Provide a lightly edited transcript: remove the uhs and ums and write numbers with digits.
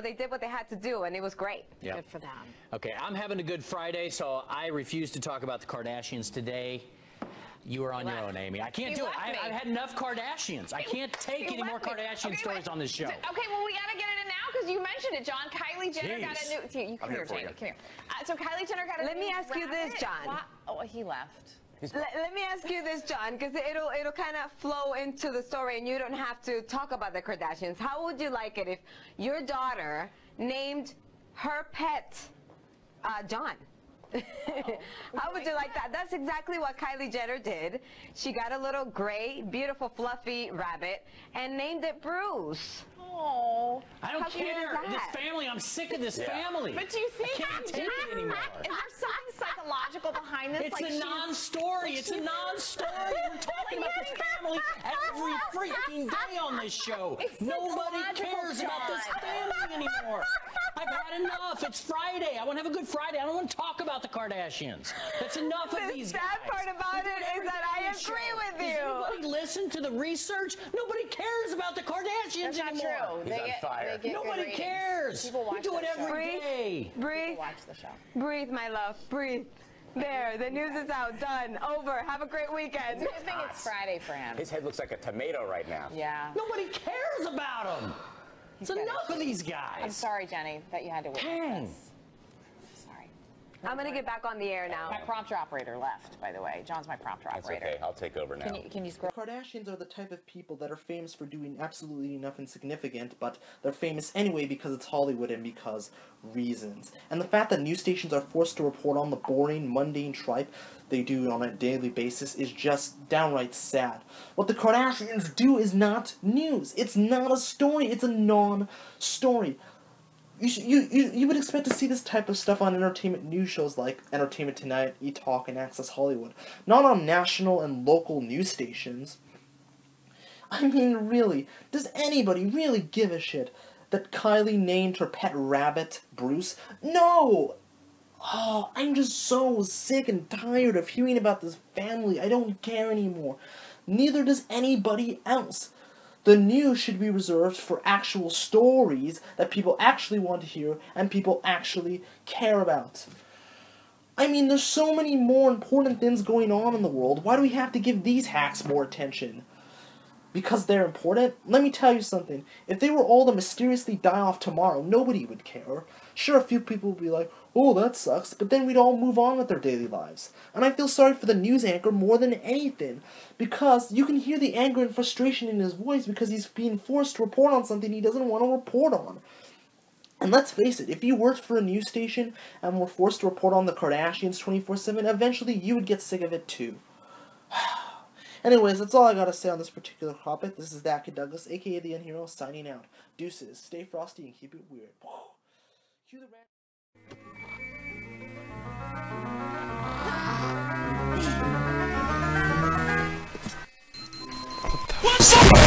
they did what they had to do, and it was great. Yep. Good for them. Okay, I'm having a good Friday, so I refuse to talk about the Kardashians today. You are on your own, Amy. I can't do it. I've had enough Kardashians. I can't take any more Kardashian stories on this show. Okay, well, we got to get it in now because you mentioned it, John. Kylie Jenner got a new... You come here, Jamie. Come here. So Kylie Jenner got a new... Let me ask you this, John. Oh, he left. Let me ask you this, John, because it'll kind of flow into the story, and you don't have to talk about the Kardashians. How would you like it if your daughter named her pet John? How would you like that? That's exactly what Kylie Jenner did. She got a little gray, beautiful, fluffy rabbit and named it Bruce. Oh, I don't care. This family, I'm sick of this family. But do you think I can't take it anymore. Is there something psychological behind this? It's a non-story. It's a non-story. We're talking about this family every freaking day on this show. Nobody cares about this family anymore. I've had enough. It's Friday. I want to have a good Friday. I don't want to talk about the Kardashians. That's enough of these guys. The sad part about it is that I agree with you. Does nobody listen to the research? Nobody cares about the Kardashians anymore. That's not true. They get nobody cares. People watch we do it every day. Breathe. People watch the show. Breathe, my love. Breathe. There, the news is out. Done. Over. Have a great weekend. I think it's Friday for him. His head looks like a tomato right now. Yeah. Nobody cares about him. It's enough of these guys. I'm sorry, Jenny, that you had to witness this. Sorry. I'm going to get back on the air now. My prompter operator left, by the way. John's my prompter operator. That's okay. I'll take over now. Can you scroll? The Kardashians are the type of people that are famous for doing absolutely nothing significant, but they're famous anyway because it's Hollywood and because reasons. And the fact that news stations are forced to report on the boring, mundane tripe they do on a daily basis is just downright sad. What the Kardashians do is not news. It's not a story. It's a non-story. You would expect to see this type of stuff on entertainment news shows like Entertainment Tonight, E-Talk, and Access Hollywood. Not on national and local news stations. I mean, really, does anybody really give a shit that Kylie named her pet rabbit Bruce? No! Oh, I'm just so sick and tired of hearing about this family. I don't care anymore. Neither does anybody else. The news should be reserved for actual stories that people actually want to hear and people actually care about. I mean, there's so many more important things going on in the world. Why do we have to give these hacks more attention? Because they're important? Let me tell you something. If they were all to mysteriously die off tomorrow, nobody would care. Sure, a few people would be like, oh, that sucks, but then we'd all move on with their daily lives. And I feel sorry for the news anchor more than anything, because you can hear the anger and frustration in his voice because he's being forced to report on something he doesn't want to report on. And let's face it, if you worked for a news station and were forced to report on the Kardashians 24/7, eventually you would get sick of it too. Anyways, that's all I gotta say on this particular topic. This is ThatKidDouglas, aka the Unhero, signing out. Deuces, stay frosty and keep it weird. Cue the What's up?